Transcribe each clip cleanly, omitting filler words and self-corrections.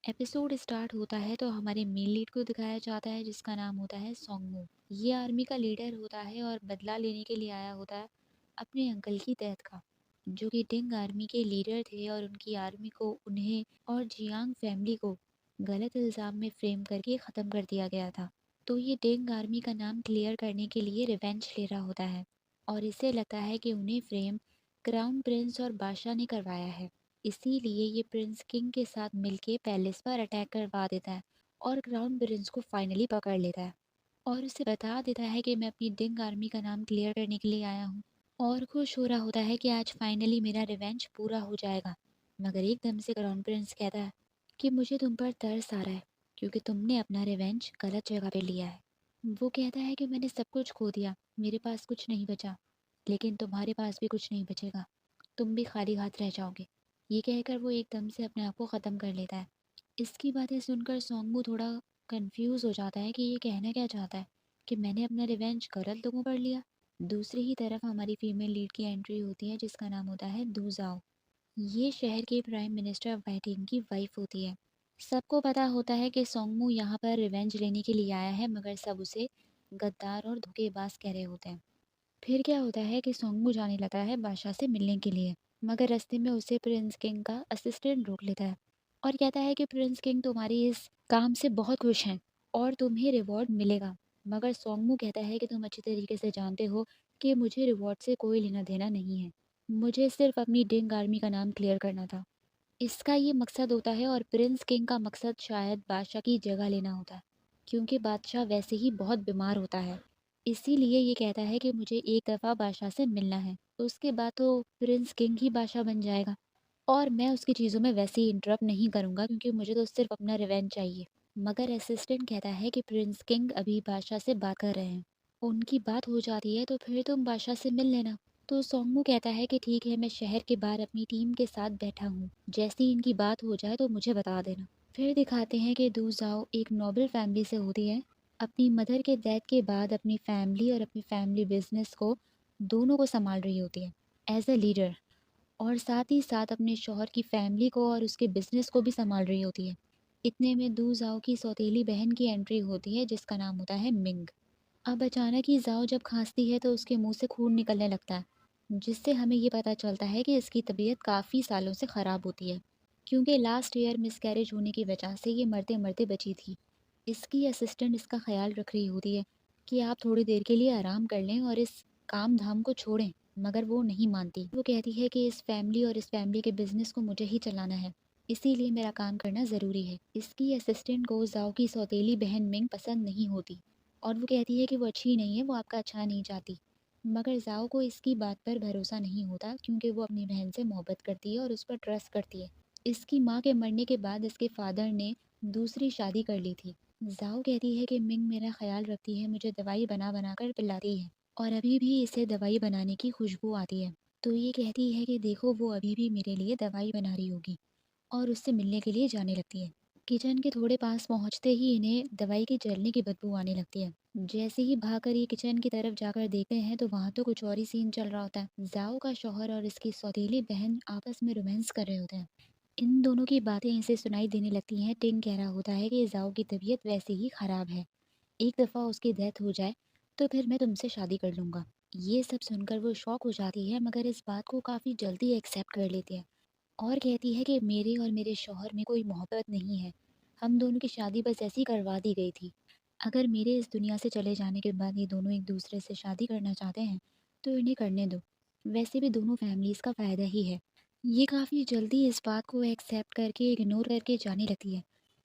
Episode start होता है तो हमारे मेन लीड को दिखाया जाता है जिसका नाम होता है सोंगमू। ये आर्मी का लीडर होता है और बदला लेने के लिए आया होता है अपने अंकल की डेथ का, जो कि टिंग आर्मी के लीडर थे और उनकी आर्मी को उन्हें और जियांग फैमिली को गलत इल्ज़ाम में फ्रेम करके ख़त्म कर दिया गया था। तो ये टिंग आर्मी का नाम क्लियर करने के लिए रिवेंज ले रहा होता है और इसे लगता है कि उन्हें फ्रेम क्राउन प्रिंस और बादशाह ने करवाया है। इसीलिए ये प्रिंस किंग के साथ मिलके पैलेस पर अटैक करवा देता है और क्राउन प्रिंस को फाइनली पकड़ लेता है और उसे बता देता है कि मैं अपनी डिंग आर्मी का नाम क्लियर करने के लिए आया हूँ और खुश हो रहा होता है कि आज फाइनली मेरा रिवेंज पूरा हो जाएगा। मगर एकदम से क्राउन प्रिंस कहता है कि मुझे तुम पर तरस आ रहा है क्योंकि तुमने अपना रिवेंज गलत जगह पे लिया है। वो कहता है कि मैंने सब कुछ खो दिया, मेरे पास कुछ नहीं बचा, लेकिन तुम्हारे पास भी कुछ नहीं बचेगा, तुम भी खाली हाथ रह जाओगे। ये कहकर वो एकदम से अपने आप को ख़त्म कर लेता है। इसकी बातें सुनकर सोंगमू थोड़ा कंफ्यूज हो जाता है कि ये कहना क्या चाहता है कि मैंने अपना रिवेंज गलत लोगों पर लिया। दूसरी ही तरफ हमारी फीमेल लीड की एंट्री होती है जिसका नाम होता है दू जाओ। ये शहर के प्राइम मिनिस्टर वाइटिंग की वाइफ होती है। सबको पता होता है कि सोंगमू यहाँ पर रिवेंज लेने के लिए आया है, मगर सब उसे गद्दार और धोखेबाज कह रहे होते हैं। फिर क्या होता है कि सोंगमू जाने लगता है बादशाह से मिलने के लिए, मगर रास्ते में उसे प्रिंस किंग का असिस्टेंट रोक लेता है और कहता है कि प्रिंस किंग तुम्हारी इस काम से बहुत खुश हैं और तुम्हें रिवॉर्ड मिलेगा। मगर सोंगमू कहता है कि तुम अच्छी तरीके से जानते हो कि मुझे रिवॉर्ड से कोई लेना देना नहीं है, मुझे सिर्फ अपनी डिंग आर्मी का नाम क्लियर करना था। इसका ये मकसद होता है और प्रिंस किंग का मकसद शायद बादशाह की जगह लेना होता है, क्योंकि बादशाह वैसे ही बहुत बीमार होता है। इसीलिए ये कहता है कि मुझे एक दफ़ा बादशाह से मिलना है, तो उसके बाद तो प्रिंस किंग ही बादशाह बन जाएगा और मैं उसकी चीज़ों में वैसे ही इंटरप्ट नहीं करूँगा क्योंकि मुझे तो सिर्फ अपना रिवेंज चाहिए। मगर असिस्टेंट कहता है कि प्रिंस किंग अभी बादशाह से बात कर रहे हैं, उनकी बात हो जाती है तो फिर तुम बादशाह से मिल लेना। तो सोंगमू कहता है कि ठीक है, मैं शहर के बाहर अपनी टीम के साथ बैठा हूँ, जैसे ही इनकी बात हो जाए तो मुझे बता देना। फिर दिखाते हैं कि दू जाओ एक नोबल फैमिली से होती है। अपनी मदर के डेथ के बाद अपनी फैमिली और अपनी फैमिली बिजनेस को दोनों को संभाल रही होती है एज अ लीडर, और साथ ही साथ अपने शौहर की फैमिली को और उसके बिजनेस को भी संभाल रही होती है। इतने में दू जाओ की सौतेली बहन की एंट्री होती है जिसका नाम होता है मिंग। अब अचानक ही जाओ जब खांसती है तो उसके मुंह से खून निकलने लगता है, जिससे हमें ये पता चलता है कि इसकी तबीयत काफ़ी सालों से ख़राब होती है, क्योंकि लास्ट ईयर मिसकैरेज होने की वजह से ये मरते मरते बची थी। इसकी असिस्टेंट इसका ख्याल रख रही होती है कि आप थोड़ी देर के लिए आराम कर लें और इस काम धाम को छोड़ें, मगर वो नहीं मानती। वो कहती है कि इस फैमिली और इस फैमिली के बिजनेस को मुझे ही चलाना है, इसीलिए मेरा काम करना ज़रूरी है। इसकी असिस्टेंट को जाओ की सौतेली बहन मिंग पसंद नहीं होती और वो कहती है कि वो अच्छी नहीं है, वो आपका अच्छा नहीं चाहती। मगर ज़ाओ को इसकी बात पर भरोसा नहीं होता क्योंकि वो अपनी बहन से मोहब्बत करती है और उस पर ट्रस्ट करती है। इसकी माँ के मरने के बाद इसके फादर ने दूसरी शादी कर ली थी। ज़ाओ कहती है कि मिंग मेरा ख्याल रखती है, मुझे दवाई बना बना कर पिलाती है और अभी भी इसे दवाई बनाने की खुशबू आती है। तो ये कहती है कि देखो वो अभी भी मेरे लिए दवाई बना रही होगी और उससे मिलने के लिए जाने लगती है। किचन के थोड़े पास पहुंचते ही इन्हें दवाई की जलने की बदबू आने लगती है। जैसे ही भागकर ये किचन की तरफ जाकर देखते हैं तो वहाँ तो कुछ और ही सीन चल रहा होता है। जाओ का शौहर और इसकी सौतेली बहन आपस में रोमांस कर रहे होते हैं। इन दोनों की बातें इसे सुनाई देने लगती हैं। टिंग कह रहा होता है कि जाओ की तबीयत वैसे ही खराब है, एक दफ़ा उसकी डेथ हो जाए तो फिर मैं तुमसे शादी कर लूँगा। ये सब सुनकर वो शौक हो जाती है, मगर इस बात को काफ़ी जल्दी एक्सेप्ट कर लेती है और कहती है कि मेरे और मेरे शौहर में कोई मोहब्बत नहीं है, हम दोनों की शादी बस ऐसी ही करवा दी गई थी। अगर मेरे इस दुनिया से चले जाने के बाद ये दोनों एक दूसरे से शादी करना चाहते हैं तो इन्हें करने दो, वैसे भी दोनों फैमिलीज़ का फ़ायदा ही है। ये काफ़ी जल्दी इस बात को एक्सेप्ट करके इग्नोर करके जाने लगती है,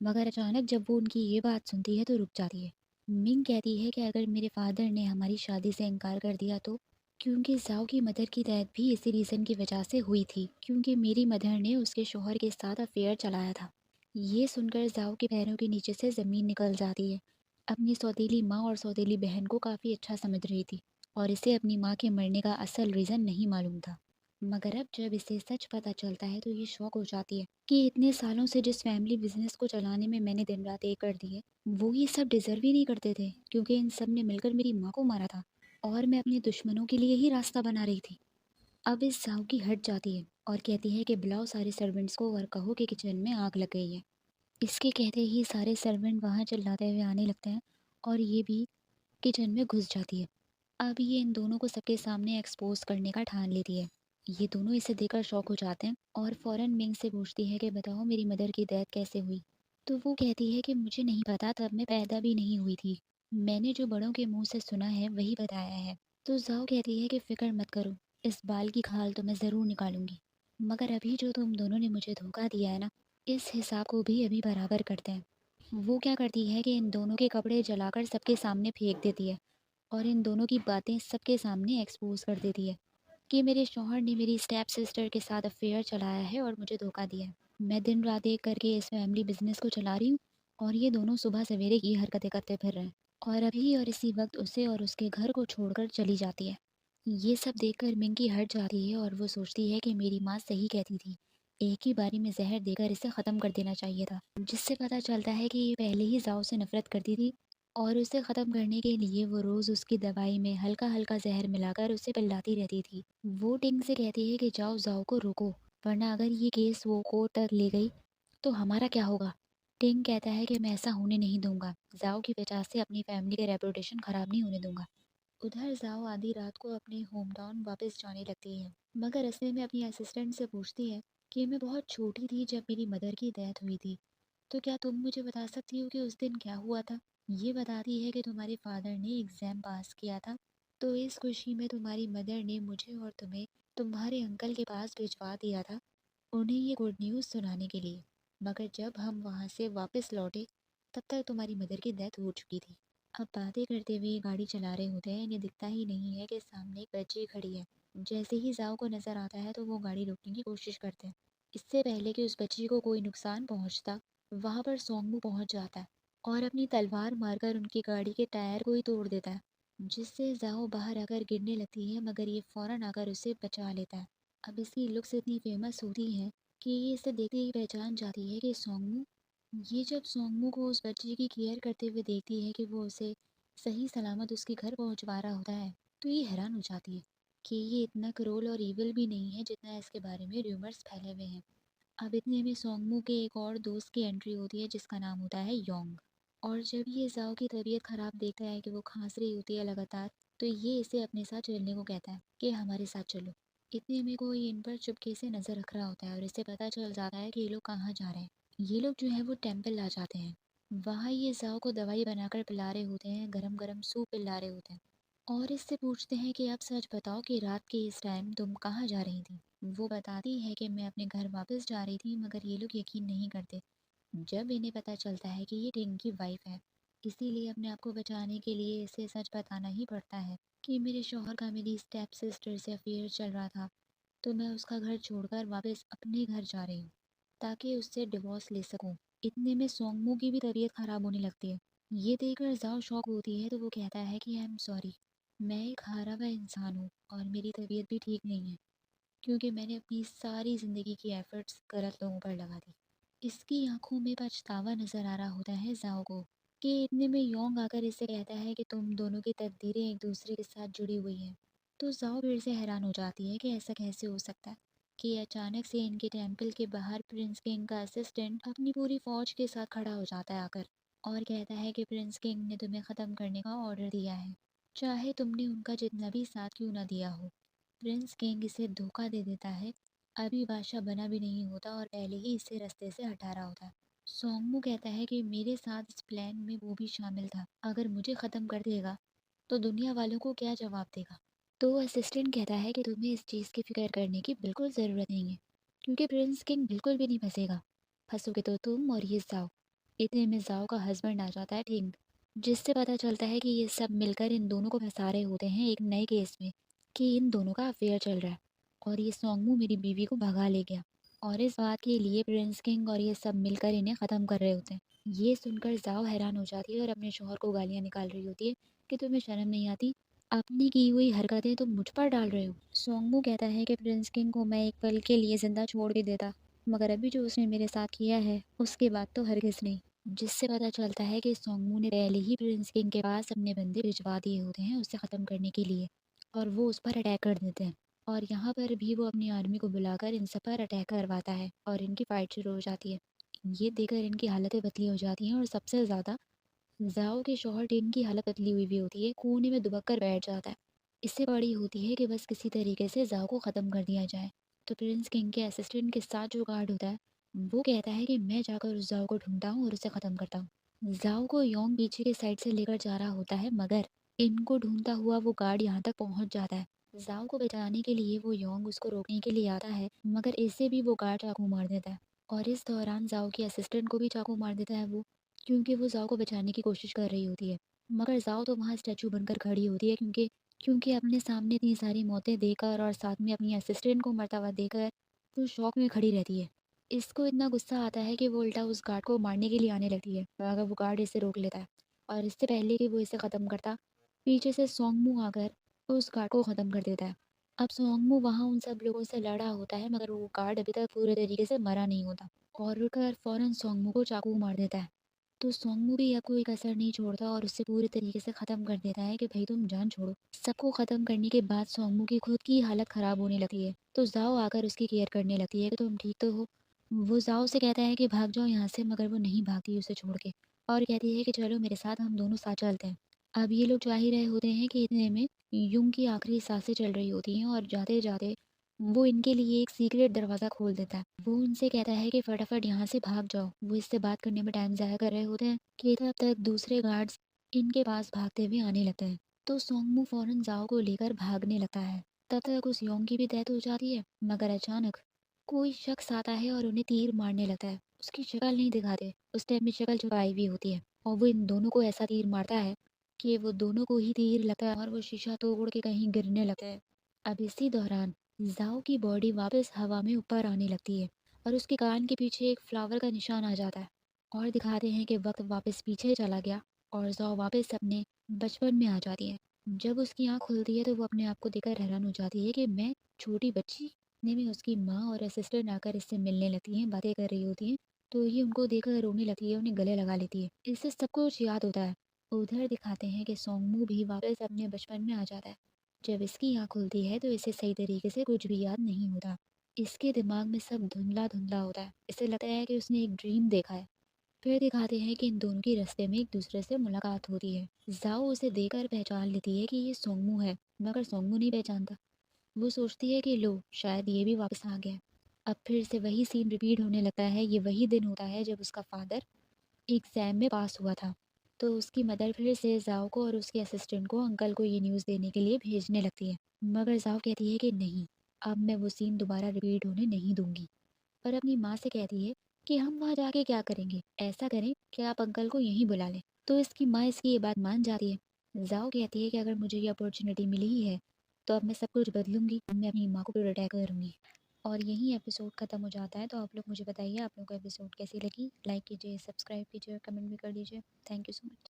मगर अचानक जब वो उनकी ये बात सुनती है तो रुक जाती है। मिंग कहती है कि अगर मेरे फादर ने हमारी शादी से इनकार कर दिया तो, क्योंकि जाओ की मदर की डेथ भी इसी रीज़न की वजह से हुई थी, क्योंकि मेरी मदर ने उसके शौहर के साथ अफेयर चलाया था। ये सुनकर जाओ के पैरों के नीचे से ज़मीन निकल जाती है। अपनी सौतेली माँ और सौतेली बहन को काफ़ी अच्छा समझ रही थी और इसे अपनी माँ के मरने का असल रीज़न नहीं मालूम था। मगर अब जब इसे सच पता चलता है तो ये शौक हो जाती है कि इतने सालों से जिस फैमिली बिजनेस को चलाने में मैंने दिन रात एक कर दी है, वो ये सब डिजर्व ही नहीं करते थे, क्योंकि इन सब ने मिलकर मेरी माँ को मारा था और मैं अपने दुश्मनों के लिए ही रास्ता बना रही थी। अब इस साहू की हट जाती है और कहती है कि बुलाओ सारे सर्वेंट्स को और कहो कि किचन में आग लग गई है। इसके कहते ही सारे सर्वेंट वहाँ चिल्लाते हुए आने लगते हैं और ये भी किचन में घुस जाती है। अब ये इन दोनों को सबके सामने एक्सपोज करने का ठान लेती है। ये दोनों इसे देखकर शॉक हो जाते हैं और फौरन मिंग से पूछती है कि बताओ मेरी मदर की डेथ कैसे हुई। तो वो कहती है कि मुझे नहीं पता, तब मैं पैदा भी नहीं हुई थी। मैंने जो बड़ों के मुंह से सुना है वही बताया है। तो जाओ कहती है कि फिक्र मत करो, इस बाल की खाल तो मैं ज़रूर निकालूंगी, मगर अभी जो तुम दोनों ने मुझे धोखा दिया है ना, इस हिसाब को भी अभी बराबर करते हैं। वो क्या करती है कि इन दोनों के कपड़े जलाकर सबके सामने फेंक देती है और इन दोनों की बातें सबके सामने एक्सपोज कर देती है कि मेरे शौहर ने मेरी स्टेप सिस्टर के साथ अफेयर चलाया है और मुझे धोखा दिया है। मैं दिन रात एक करके इस फैमिली बिजनेस को चला रही हूँ और ये दोनों सुबह सवेरे की हरकतें करते फिर रहे हैं, और अभी और इसी वक्त उसे और उसके घर को छोड़कर चली जाती है। ये सब देखकर मिंकी हट जाती है और वो सोचती है कि मेरी माँ सही कहती थी, एक ही बारी में जहर देकर इसे ख़त्म कर देना चाहिए था। जिससे पता चलता है कि ये पहले ही जाओ से नफरत करती थी और उसे ख़त्म करने के लिए वो रोज़ उसकी दवाई में हल्का हल्का जहर मिलाकर उसे पिलाती रहती थी। वो टिंग से कहती है कि जाओ जाओ को रोको, वरना अगर ये केस वो कोर्ट तक ले गई तो हमारा क्या होगा। टिंग कहता है कि मैं ऐसा होने नहीं दूंगा, जाओ की वजह से अपनी फैमिली का रेपुटेशन ख़राब नहीं होने दूंगा। उधर जाओ आधी रात को अपने होम टाउन वापस जाने लगती है, मगर रास्ते में अपनी असिस्टेंट से पूछती है कि मैं बहुत छोटी थी जब मेरी मदर की डेथ हुई थी, तो क्या तुम मुझे बता सकती हो कि उस दिन क्या हुआ था। ये बताती है कि तुम्हारे फादर ने एग्ज़ाम पास किया था, तो इस खुशी में तुम्हारी मदर ने मुझे और तुम्हें तुम्हारे अंकल के पास भिजवा दिया था, उन्हें ये गुड न्यूज़ सुनाने के लिए। मगर जब हम वहाँ से वापस लौटे तब तक तुम्हारी मदर की डेथ हो चुकी थी। अब बातें करते हुए गाड़ी चला रहे होते हैं, इन्हें दिखता ही नहीं है कि सामने एक बच्ची खड़ी है। जैसे ही जाओ को नज़र आता है तो वो गाड़ी रोकने की कोशिश करते हैं। इससे पहले कि उस बच्ची को कोई नुकसान पहुंचता, वहां पर सोंगमू पहुंच जाता है और अपनी तलवार मारकर उनकी गाड़ी के टायर को ही तोड़ देता है, जिससे जाओ बाहर आकर गिरने लगती है, मगर ये फौरन आकर उसे बचा लेता है। अब इसकी लुक्स इतनी फेमस होती हैं कि ये इसे देखते ही पहचान जाती है कि सोंगमू। ये जब सोंगमू को उस बच्चे की केयर करते हुए देखती है कि वो उसे सही सलामत उसके घर पहुंचवा रहा होता है, तो ये हैरान हो जाती है कि ये इतना क्रूर और ईविल भी नहीं है जितना इसके बारे में रूमर्स फैले हुए हैं। अब इतने में सोंगमू के एक और दोस्त की एंट्री होती है जिसका नाम होता है योंग। और जब ये जाओ की तबीयत खराब देखता है कि वो खांस रही होती है लगातार, तो ये इसे अपने साथ चलने को कहता है कि हमारे साथ चलो। इतने में कोई इन पर चुपके से नज़र रख रहा होता है और इसे पता चल जाता है कि ये लोग कहाँ जा रहे हैं। ये लोग जो है वो टेम्पल आ जाते हैं। वहाँ ये जाओ को दवाई बनाकर पिला रहे होते हैं, गरम गरम सूप पिला रहे होते हैं और इससे पूछते हैं कि अब सच बताओ कि रात के इस टाइम तुम कहाँ जा रही थी। वो बताती है कि मैं अपने घर वापस जा रही थी, मगर ये लोग यकीन नहीं करते जब इन्हें पता चलता है कि ये टिंग की वाइफ है। इसीलिए अपने आप को बचाने के लिए इसे सच बताना ही पड़ता है कि मेरे शौहर का मेरी स्टेप सिस्टर से अफेयर चल रहा था, तो मैं उसका घर छोड़कर वापस अपने घर जा रही हूँ ताकि उससे डिवोर्स ले सकूं। इतने में सोंगमू की भी तबीयत खराब होने लगती है। ये देखकर जाओ शॉक होती है तो वो कहता है कि आई एम सॉरी, मैं एक हारा हुआ इंसान हूँ और मेरी तबीयत भी ठीक नहीं है, क्योंकि मैंने अपनी सारी ज़िंदगी की एफर्ट्स गलत लोगों पर लगा दी। इसकी आंखों में पछतावा नजर आ रहा होता है जाओ को कि इतने में योंग आकर इससे कहता है कि तुम दोनों की तकदीरें एक दूसरे के साथ जुड़ी हुई हैं। तो जाओ फिर से हैरान हो जाती है कि ऐसा कैसे हो सकता है कि अचानक से इनके टेम्पल के बाहर प्रिंस किंग का असिस्टेंट अपनी पूरी फौज के साथ खड़ा हो जाता है आकर और कहता है कि प्रिंस किंग ने तुम्हें ख़त्म करने का ऑर्डर दिया है, चाहे तुमने उनका जितना भी साथ क्यों ना दिया हो। प्रिंस किंग इसे धोखा दे देता है, अभी बादशाह बना भी नहीं होता और पहले ही इसे रास्ते से हटा रहा होता है। सोंगमू कहता है कि मेरे साथ इस प्लान में वो भी शामिल था, अगर मुझे ख़त्म कर देगा तो दुनिया वालों को क्या जवाब देगा। तो असिस्टेंट कहता है कि तुम्हें इस चीज़ की फिक्र करने की बिल्कुल ज़रूरत नहीं है, क्योंकि प्रिंस किंग बिल्कुल भी नहीं फंसेगा, फंसोगे तो तुम और ये जाओ। इतने में जाओ का हस्बैंड आ जाता है ठीक, जिससे पता चलता है कि ये सब मिलकर इन दोनों को फंसा रहे होते हैं एक नए केस में कि इन दोनों का अफेयर चल रहा है और ये सोंगमू मेरी बीवी को भगा ले गया। और इस बात के लिए प्रिंस किंग और ये सब मिलकर इन्हें ख़त्म कर रहे होते हैं। ये सुनकर जाओ हैरान हो जाती है और अपने शौहर को गालियाँ निकाल रही होती है कि तुम्हें शर्म नहीं आती, अपनी की हुई हरकतें तुम मुझ पर डाल रहे हो। सोंगमू कहता है कि प्रिंस किंग को मैं एक पल के लिए जिंदा छोड़ भी देता, मगर अभी जो उसने मेरे साथ किया है उसके बाद तो हरगिज़ नहीं। जिससे पता चलता है कि सोंगमू ने पहले ही प्रिंस किंग के पास अपने बंदे भिजवा दिए होते हैं उसे ख़त्म करने के लिए, और वो उस पर अटैक कर देते हैं। और यहाँ पर भी वो अपनी आर्मी को बुलाकर इन सब पर अटैक करवाता है और इनकी फाइट शुरू हो जाती है। ये देखकर इनकी हालतें पतली हो जाती हैं और सबसे ज़्यादा ज़ाओ के शौहर टिन की हालत पतली हुई भी होती है, कोने में दुबक कर बैठ जाता है। इससे बड़ी होती है कि बस किसी तरीके से ज़ाओ को ख़त्म कर दिया जाए। तो प्रिंस किंग के असिस्टेंट के साथ जो गार्ड होता है, वो कहता है कि मैं जाकर उस ज़ाओ को ढूँढता हूँ और उसे ख़त्म करता हूँ। ज़ाओ को योंग पीछे के साइड से लेकर जा रहा होता है, मगर इनको ढूँढता हुआ वो गार्ड यहाँ तक पहुँच जाता है। ज़ाओ को बचाने के लिए वो योंग उसको रोकने के लिए आता है, मगर इससे भी वो गार्ड चाकू मार देता है। और इस दौरान ज़ाओ की असिस्टेंट को भी चाकू मार देता है वो, क्योंकि वो ज़ाओ को बचाने की कोशिश कर रही होती है। मगर ज़ाओ तो वहाँ स्टैचू बनकर खड़ी होती है, क्योंकि क्योंकि अपने सामने इतनी सारी मौतें देखकर और साथ में अपनी असिस्टेंट को मरता हुआ देखकर वो शॉक में खड़ी रहती है। इसको इतना गुस्सा आता है कि वो उल्टा उस गार्ड को मारने के लिए आने लगती है, मगर वो गार्ड इसे रोक लेता है। और इससे पहले कि वो इसे ख़त्म करता, पीछे से सोंगमू आकर उस गार्ड को ख़त्म कर देता है। अब सोंगमू वहाँ उन सब लोगों से लड़ा होता है, मगर वो गार्ड अभी तक पूरे तरीके से मरा नहीं होता और उठकर फ़ौरन सोंगमू को चाकू मार देता है। तो सोंगमू भी अब कोई कसर नहीं छोड़ता और उससे पूरी तरीके से ख़त्म कर देता है कि भाई तुम जान छोड़ो। सबको ख़त्म करने के बाद सोंगमू की खुद की हालत ख़राब होने लगती है, तो ज़ाओ आकर उसकी केयर करने लगती है कि तुम ठीक तो हो। वो ज़ाओ से कहता है कि भाग जाओ यहाँ से, मगर वो नहीं भागती उसे छोड़ के और कहती है कि चलो मेरे साथ, हम दोनों साथ चलते हैं। अब ये लोग जा ही रहे होते हैं कि इतने में यूंग की आखिरी सांसें चल रही होती हैं और जाते जाते वो इनके लिए एक सीक्रेट दरवाज़ा खोल देता है। वो उनसे कहता है कि फटाफट यहाँ से भाग जाओ। वो इससे बात करने में टाइम ज़ाया कर रहे होते हैं कि तब तक दूसरे गार्ड्स इनके पास भागते हुए आने लगते हैं। तो सोंगमू फौरन जाओ को लेकर भागने लगता है। तब तक उस योंग की भी डेथ हो जाती है, मगर अचानक कोई शख्स आता है और उन्हें तीर मारने लगता है। उसकी शक्ल नहीं दिखाते, उस टाइम में शक्ल छुपाई हुई होती है और वो इन दोनों को ऐसा तीर मारता है कि वो दोनों को ही तीर लगता है और वो शीशा तोड़ के कहीं गिरने लगता है। अब इसी दौरान ज़ाओ की बॉडी वापस हवा में ऊपर आने लगती है और उसके कान के पीछे एक फ्लावर का निशान आ जाता है और दिखाते हैं कि वक्त वापस पीछे चला गया और ज़ाओ वापस अपने बचपन में आ जाती है। जब उसकी आँख खुलती है तो वो अपने आप को देखकर हैरान हो जाती है कि मैं छोटी बच्ची। इतने में उसकी माँ और असिस्टेंट आकर इससे मिलने लगती हैं, बातें कर रही होती हैं। तो ये उनको देखकर रोने लगती है, उन्हें गले लगा लेती है। इससे सब कुछ याद होता है। उधर दिखाते हैं कि सोंगमू भी वापस अपने बचपन में आ जाता है। जब इसकी आँख खुलती है तो इसे सही तरीके से कुछ भी याद नहीं होता। इसके दिमाग में सब धुंधला-धुंधला होता है। इसे लगता है कि उसने एक ड्रीम देखा है। फिर दिखाते हैं कि इन दोनों की रास्ते में एक दूसरे से मुलाकात होती है। ज़ाओ उसे देखकर पहचान लेती है कि ये सोंगमू है, मगर सोंगमू नहीं पहचानता। वो सोचती है कि लो शायद ये भी वापस आ गया। अब फिर से वही सीन रिपीट होने लगता है। ये वही दिन होता है जब उसका फादर एग्ज़ाम में पास हुआ था। तो उसकी मदर फिर से ज़ाओ को और उसके असिस्टेंट को अंकल को ये न्यूज़ देने के लिए भेजने लगती है। मगर ज़ाओ कहती है कि नहीं, अब मैं वो सीन दोबारा रिपीट होने नहीं दूँगी। पर अपनी माँ से कहती है कि हम वहाँ जाके क्या करेंगे? ऐसा करें कि आप अंकल को यहीं बुला लें। तो इसकी माँ इसकी ये बात मान जाती है। ज़ाओ कहती है कि अगर मुझे ये अपॉर्च्युनिटी मिली ही है, तो अब मैं सब कुछ बदलूँगी। मैं अपनी माँ को प्रोटेक्ट करूँगी। और यहीं एपिसोड ख़त्म हो जाता है। तो आप लोग मुझे बताइए आप लोगों को एपिसोड कैसी लगी? लाइक कीजिए, सब्सक्राइब कीजिए और कमेंट भी कर दीजिए। Thank you so much.